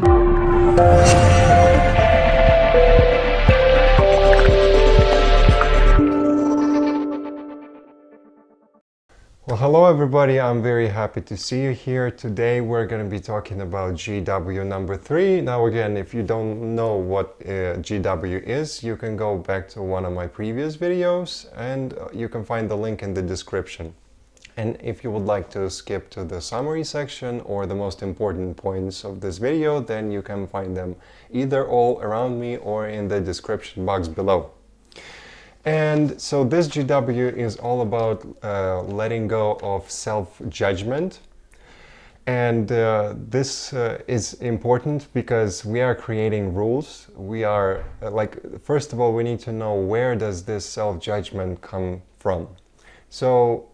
Well, hello everybody, I'm very happy to see you here. Today we're going to be talking about GW number 3. Now again, if you don't know what GW is, you can go back to one of my previous videos and you can find the link in the description. And if you would like to skip to the summary section or the most important points of this video, then you can find them either all around me or in the description box below. And so this GW is all about letting go of self-judgment. And this is important because we are creating rules. We are first of all, we need to know where does this self-judgment come from. So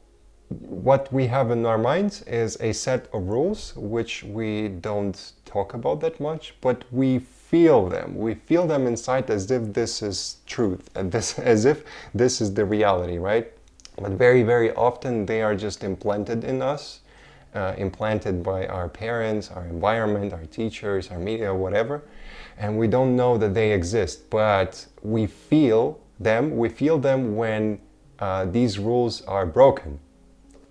what we have in our minds is a set of rules which we don't talk about that much, but we feel them. We feel them inside as if this is truth, and as if this is the reality, right? But very, very often they are just implanted in us, implanted by our parents, our environment, our teachers, our media, whatever, and we don't know that they exist, but we feel them. We feel them when these rules are broken.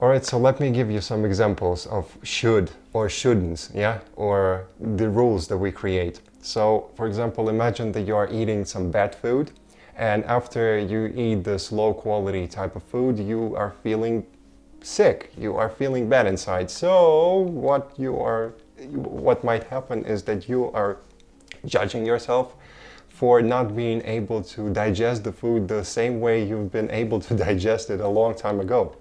Alright, so let me give you some examples of should or shouldn'ts, yeah, or the rules that we create. So, for example, imagine that you are eating some bad food, and after you eat this low quality type of food, you are feeling sick, you are feeling bad inside. So, what might happen is that you are judging yourself for not being able to digest the food the same way you've been able to digest it a long time ago.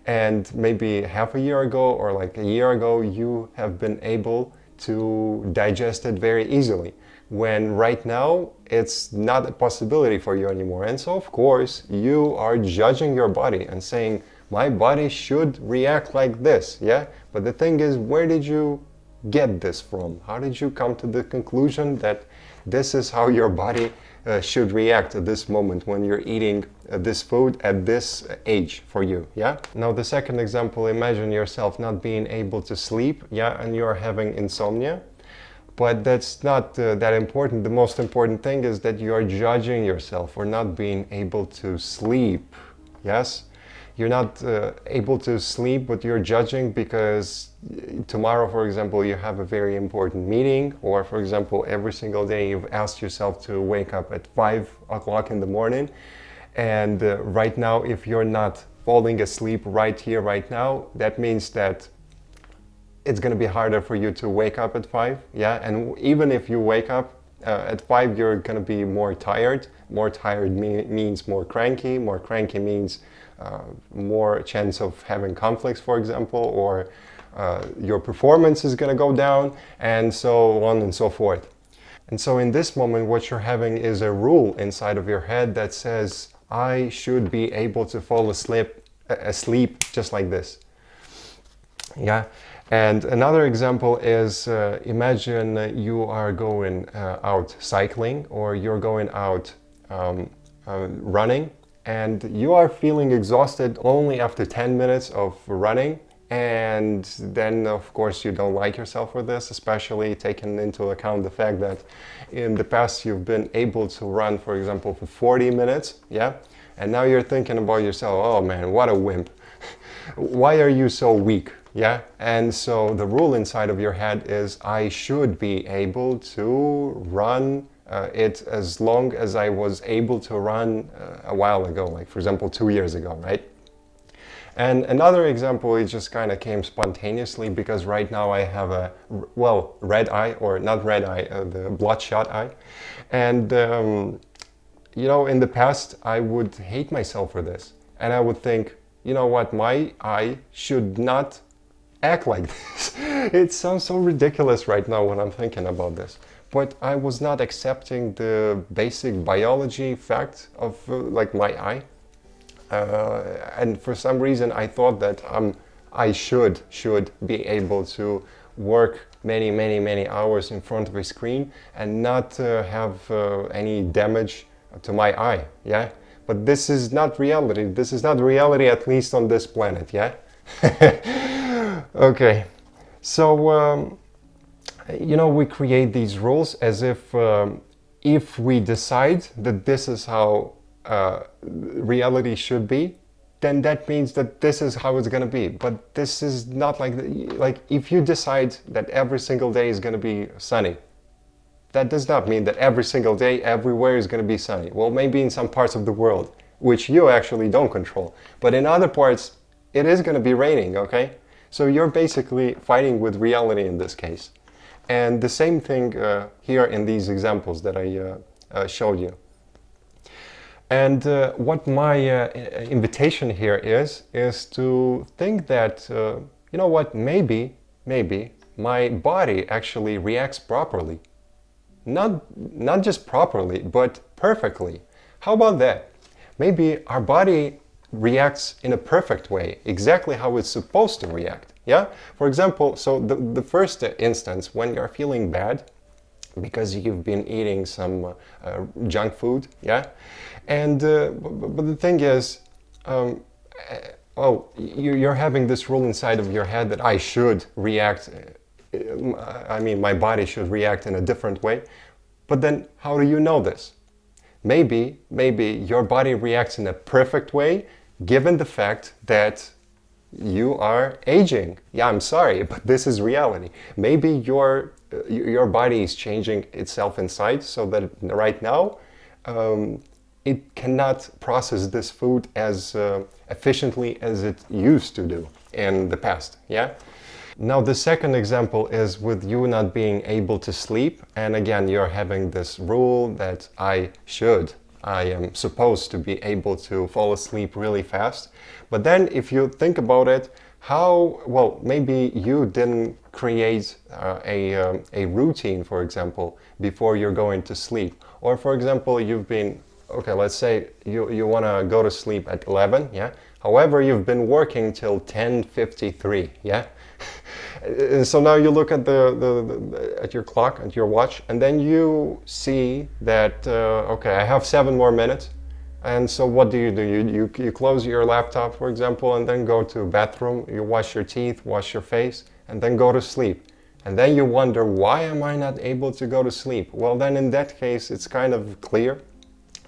And maybe half a year ago or like a year ago, you have been able to digest it very easily, when right now it's not a possibility for you anymore. And so of course you are judging your body and saying, my body should react like this, yeah? But the thing is, where did you get this from? How did you come to the conclusion that this is how your body should react at this moment when you're eating this food at this age for you, yeah? Now the second example, imagine yourself not being able to sleep, yeah, and you're having insomnia. But that's not that important. The most important thing is that you are judging yourself for not being able to sleep, yes? You're not able to sleep, but you're judging because tomorrow, for example, you have a very important meeting, or for example, every single day you've asked yourself to wake up at 5 o'clock in the morning. And right now, if you're not falling asleep right here, right now, that means that it's going to be harder for you to wake up at 5, yeah? And even if you wake up at 5, you're going to be more tired. More tired means more cranky. More cranky means more chance of having conflicts, for example, or your performance is going to go down, and so on and so forth. And so in this moment, what you're having is a rule inside of your head that says, I should be able to fall asleep just like this. Yeah. And another example is, imagine you are going out cycling, or you're going out running, and you are feeling exhausted only after 10 minutes of running. And then of course you don't like yourself for this, especially taking into account the fact that in the past you've been able to run, for example, for 40 minutes, yeah? And now you're thinking about yourself, oh man, what a wimp. Why are you so weak? Yeah, and so the rule inside of your head is, I should be able to run it as long as I was able to run a while ago, like for example 2 years ago, right? And another example, it just kind of came spontaneously because right now I have a, well, red eye, or not red eye, the bloodshot eye. And you know, in the past I would hate myself for this, and I would think, you know what, my eye should not act like this. It sounds so ridiculous right now when I'm thinking about this, but I was not accepting the basic biology fact of like my eye, and for some reason I thought that I should be able to work many hours in front of a screen and not have any damage to my eye, yeah? But this is not reality. This is not reality, at least on this planet, yeah? Okay, so You know, we create these rules as if we decide that this is how reality should be, then that means that this is how it's going to be. But this is not like if you decide that every single day is going to be sunny, that does not mean that every single day everywhere is going to be sunny. Well, maybe in some parts of the world, which you actually don't control. But in other parts, it is going to be raining, okay? So you're basically fighting with reality in this case. And the same thing here in these examples that I showed you. And what my invitation here is to think that, you know what, maybe my body actually reacts properly. Not just properly, but perfectly. How about that? Maybe our body reacts in a perfect way, exactly how it's supposed to react. Yeah? For example, so the first instance, when you're feeling bad because you've been eating some junk food, yeah? And but the thing is, oh, you're having this rule inside of your head that I should react, I mean, my body should react in a different way. But then how do you know this? Maybe your body reacts in a perfect way, given the fact that you are aging. Yeah, I'm sorry, but this is reality. Maybe your body is changing itself inside so that right now it cannot process this food as efficiently as it used to do in the past. Yeah. Now the second example is with you not being able to sleep, and again you're having this rule that I am supposed to be able to fall asleep really fast. But then if you think about it, well, maybe you didn't create a routine, for example, before you're going to sleep. Or for example, you've been, okay, let's say you want to go to sleep at 11, yeah? However, you've been working till 10:53, yeah? So now you look at at your clock, at your watch, and then you see that okay, I have 7 more minutes. And so what do? You close your laptop, for example, and then go to the bathroom. You wash your teeth, wash your face, and then go to sleep. And then you wonder, why am I not able to go to sleep? Well, then in that case, it's kind of clear,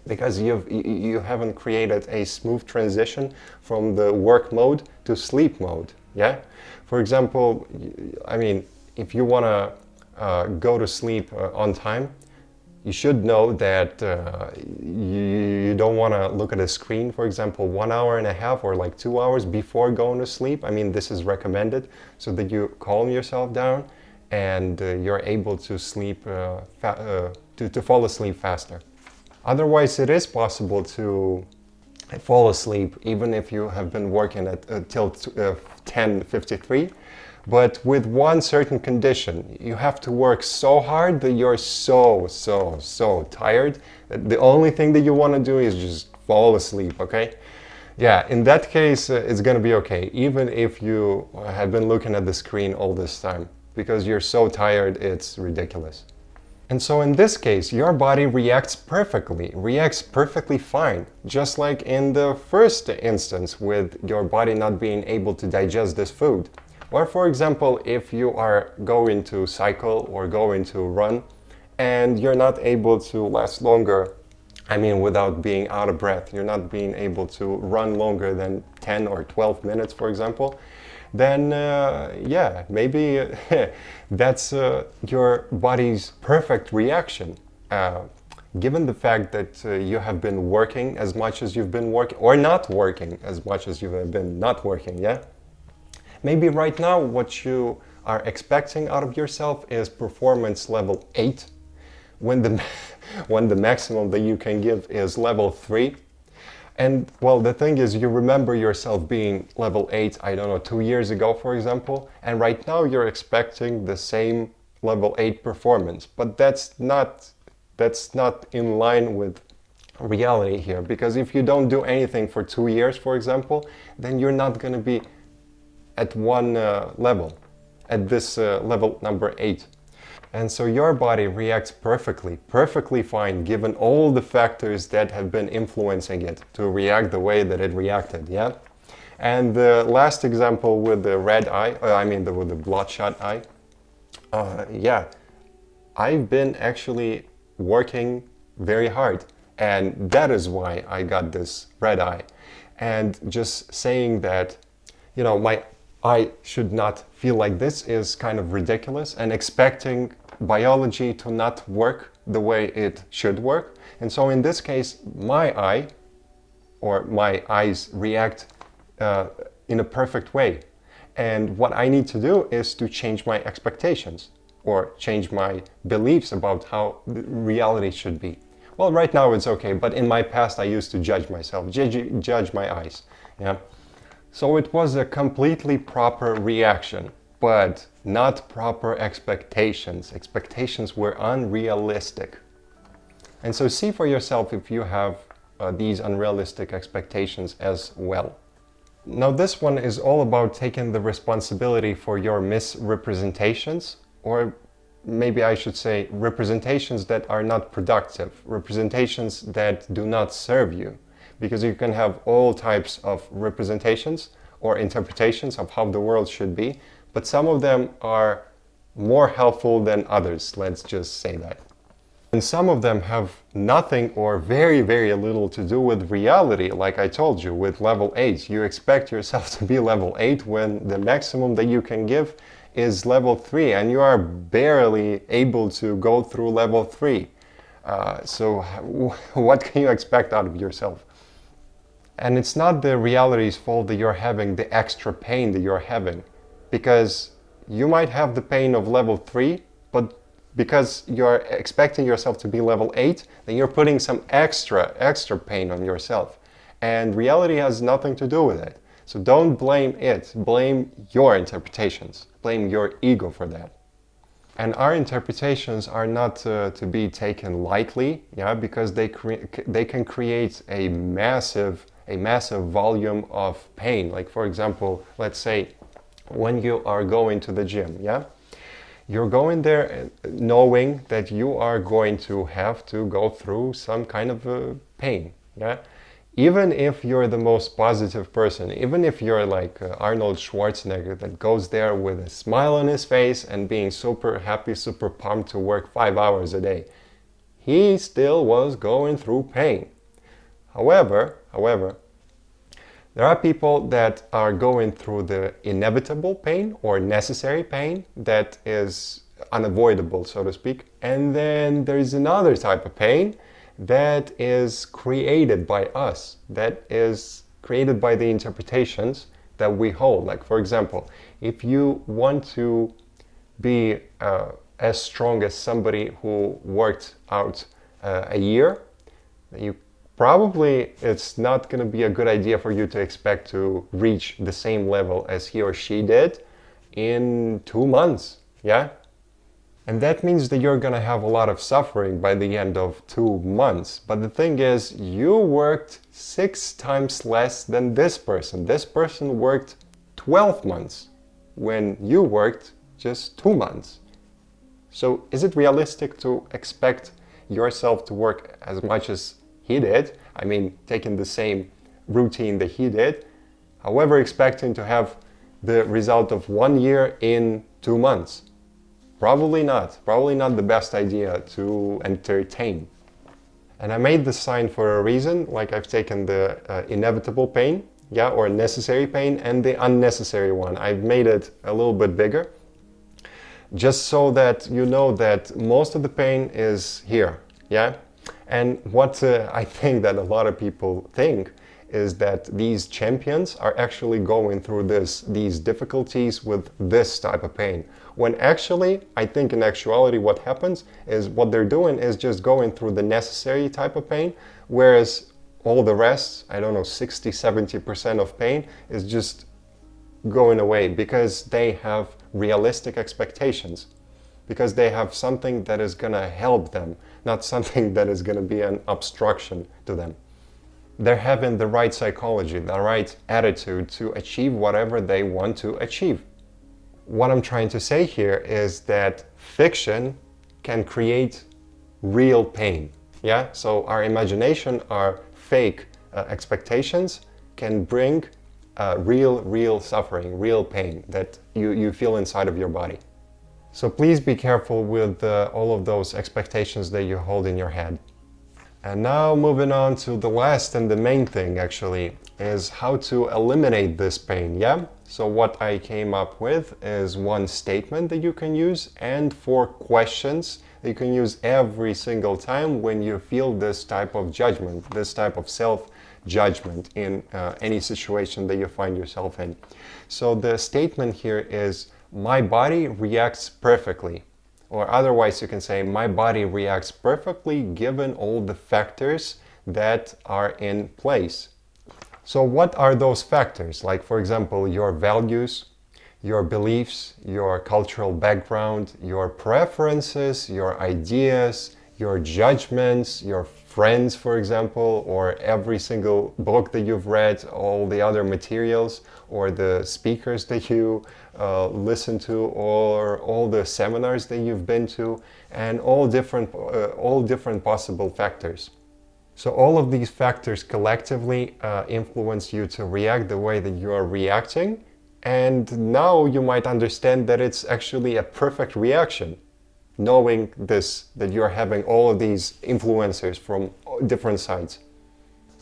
because you haven't created a smooth transition from the work mode to sleep mode. Yeah. For example, I mean, if you want to go to sleep on time, you should know that you don't want to look at a screen, for example, 1 hour and a half or like 2 hours before going to sleep. I mean, this is recommended so that you calm yourself down and you're able to sleep, to fall asleep faster. Otherwise, it is possible to fall asleep even if you have been working till 10:53, but with one certain condition. You have to work so hard that you're so tired that the only thing that you want to do is just fall asleep, okay? Yeah, in that case, it's going to be okay, even if you have been looking at the screen all this time, because you're so tired, it's ridiculous. And so in this case, your body reacts perfectly fine, just like in the first instance with your body not being able to digest this food. Or for example, if you are going to cycle or going to run and you're not able to last longer, I mean without being out of breath, you're not being able to run longer than 10 or 12 minutes, for example, then yeah, maybe that's your body's perfect reaction. Given the fact that you have been working as much as you've been working, or not working as much as you have been not working, yeah? Maybe right now what you are expecting out of yourself is performance level 8, when the maximum that you can give is level 3. And well, the thing is, you remember yourself being level 8, I don't know, 2 years ago, for example, and right now you're expecting the same level 8 performance. But that's not in line with reality here, because if you don't do anything for 2 years, for example, then you're not going to be at one level, at this level number 8. And so your body reacts perfectly fine, given all the factors that have been influencing it to react the way that it reacted, yeah? And the last example with the red eye, with the bloodshot eye, Yeah, I've been actually working very hard, and that is why I got this red eye. And just saying that, my eye should not feel like this is kind of ridiculous, and expecting biology to not work the way it should work. And so in this case, my eye or my eyes react in a perfect way. And what I need to do is to change my expectations or change my beliefs about how reality should be. Well, right now it's okay, but in my past I used to judge myself, judge my eyes. Yeah. So it was a completely proper reaction, but not proper expectations. Expectations were unrealistic. And so see for yourself if you have these unrealistic expectations as well. Now this one is all about taking the responsibility for your misrepresentations, or maybe I should say representations that are not productive, representations that do not serve you. Because you can have all types of representations or interpretations of how the world should be, but some of them are more helpful than others, let's just say that. And some of them have nothing or very, very little to do with reality, like I told you, with level 8. You expect yourself to be level 8 when the maximum that you can give is level 3, and you are barely able to go through level 3. So what can you expect out of yourself? And it's not the reality's fault that you're having the extra pain that you're having, because you might have the pain of level 3, but because you're expecting yourself to be level 8, then you're putting some extra pain on yourself. And reality has nothing to do with it. So don't blame it, blame your interpretations, blame your ego for that. And our interpretations are not to be taken lightly, yeah, because they can create a massive volume of pain. Like for example, let's say when you are going to the gym, yeah, you're going there knowing that you are going to have to go through some kind of pain, yeah. Even if you're the most positive person, even if you're like Arnold Schwarzenegger that goes there with a smile on his face and being super happy, super pumped to work 5 hours a day, he still was going through pain. However, there are people that are going through the inevitable pain or necessary pain that is unavoidable, so to speak. And then there is another type of pain that is created by us, that is created by the interpretations that we hold. Like for example, if you want to be as strong as somebody who worked out a year, probably it's not going to be a good idea for you to expect to reach the same level as he or she did in 2 months, yeah? And that means that you're going to have a lot of suffering by the end of 2 months. But the thing is, you worked 6 times less than this person. This person worked 12 months when you worked just 2 months. So is it realistic to expect yourself to work as much as he did? I mean, taking the same routine that he did, however, expecting to have the result of 1 year in 2 months. Probably not the best idea to entertain. And I made this sign for a reason, like I've taken the inevitable pain, yeah, or necessary pain, and the unnecessary one. I've made it a little bit bigger, just so that you know that most of the pain is here, yeah? And what I think that a lot of people think is that these champions are actually going through these difficulties with this type of pain. When actually, I think in actuality what happens is what they're doing is just going through the necessary type of pain, whereas all the rest, I don't know, 60-70% of pain is just going away because they have realistic expectations, because they have something that is going to help them, not something that is going to be an obstruction to them. They're having the right psychology, the right attitude to achieve whatever they want to achieve. What I'm trying to say here is that fiction can create real pain. Yeah, so our imagination, our fake expectations can bring real suffering, real pain that you feel inside of your body. So please be careful with all of those expectations that you hold in your head. And now moving on to the last and the main thing actually is how to eliminate this pain, yeah? So what I came up with is one statement that you can use and 4 questions that you can use every single time when you feel this type of judgment, this type of self-judgment in any situation that you find yourself in. So the statement here is, my body reacts perfectly. Or otherwise you can say, my body reacts perfectly given all the factors that are in place. So what are those factors? Like, for example, your values, your beliefs, your cultural background, your preferences, your ideas, your judgments, your friends, for example, or every single book that you've read, all the other materials, or the speakers that you listen to, or all the seminars that you've been to, and all different possible factors. So all of these factors collectively influence you to react the way that you are reacting. And now you might understand that it's actually a perfect reaction, knowing this, that you're having all of these influencers from different sides.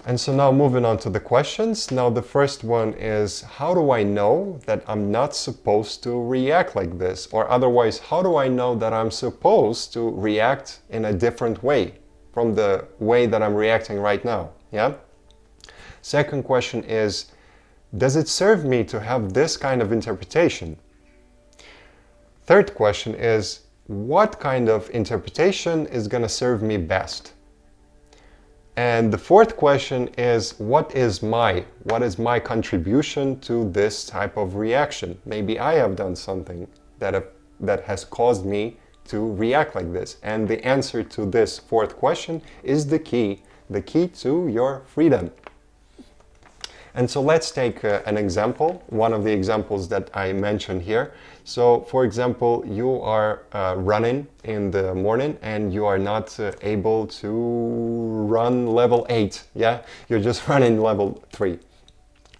And so now moving on to the questions. Now the first one is, how do I know that I'm not supposed to react like this? Or otherwise, how do I know that I'm supposed to react in a different way from the way that I'm reacting right now? Yeah. Second question is, does it serve me to have this kind of interpretation? Third question is, what kind of interpretation is going to serve me best? And the fourth question is, what is my contribution to this type of reaction? Maybe I have done something that has caused me to react like this. And the answer to this fourth question is the key to your freedom. And so let's take an example, one of the examples that I mentioned here. So for example, you are running in the morning and you are not able to run level 8, yeah? You're just running level 3.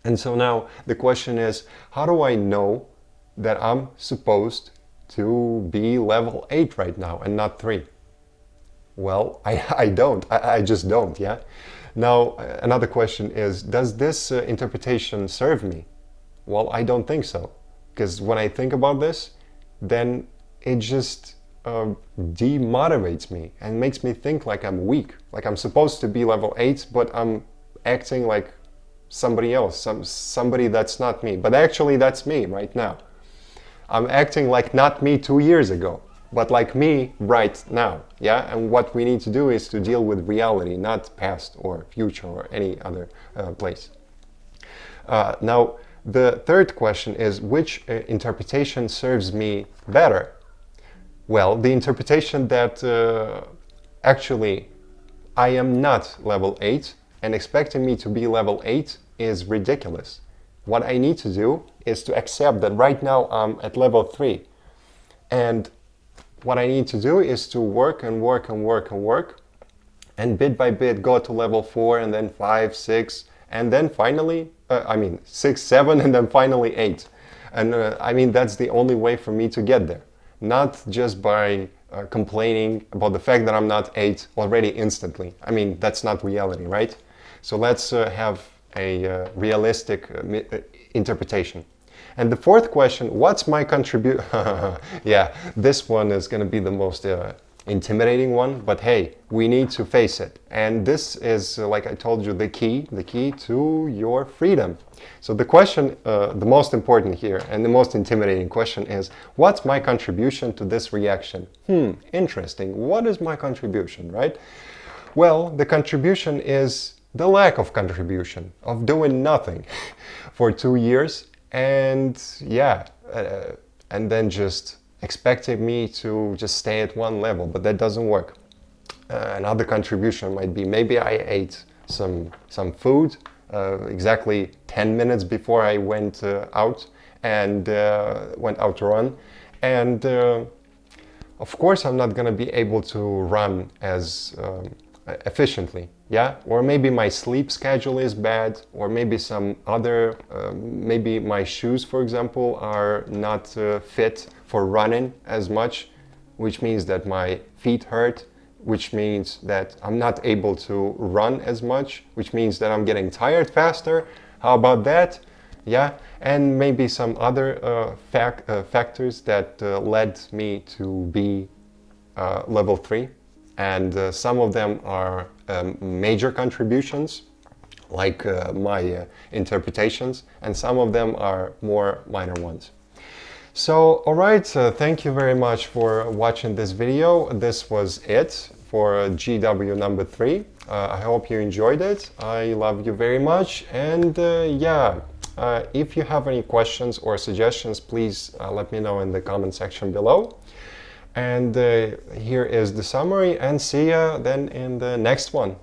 And so now the question is, how do I know that I'm supposed to be level 8 right now and not 3? Well, I don't. I just don't, yeah? Now, another question is, does this interpretation serve me? Well, I don't think so. Because when I think about this, then it just demotivates me and makes me think like I'm weak. Like I'm supposed to be level 8, but I'm acting like somebody else, somebody that's not me. But actually, that's me right now. I'm acting like not me 2 years ago, but like me right now, yeah? And what we need to do is to deal with reality, not past or future or any other place. Now, the third question is, which interpretation serves me better? Well, the interpretation that actually I am not level 8 and expecting me to be level 8 is ridiculous. What I need to do is to accept that right now I'm at level 3. And what I need to do is to work and work and work and work, and bit by bit go to level 4 and then 5, 6, and then finally, 6, 7, and then finally 8. And I mean, that's the only way for me to get there. Not just by complaining about the fact that I'm not 8 already instantly. I mean, that's not reality, right? So let's have a realistic interpretation. And the fourth question, what's my contribution? Yeah, this one is going to be the most intimidating one, but hey, we need to face it. And this is, like I told you, the key to your freedom. So the question, the most important here and the most intimidating question is, what's my contribution to this reaction? Interesting. What is my contribution, right? Well, the contribution is the lack of contribution, of doing nothing for 2 years. And yeah, and then just expecting me to just stay at one level, but that doesn't work. Another contribution might be, maybe I ate some food exactly 10 minutes before I went out and went out to run. And of course, I'm not going to be able to run as efficiently. Yeah, or maybe my sleep schedule is bad, or maybe some other, maybe my shoes, for example, are not fit for running as much, which means that my feet hurt, which means that I'm not able to run as much, which means that I'm getting tired faster. How about that? Yeah, and maybe some other factors that led me to be level 3. And some of them are major contributions, like my interpretations, and some of them are more minor ones. So, alright, thank you very much for watching this video. This was it for GW number 3. I hope you enjoyed it. I love you very much. And yeah, if you have any questions or suggestions, please let me know in the comment section below. And here is the summary, and see ya then in the next one.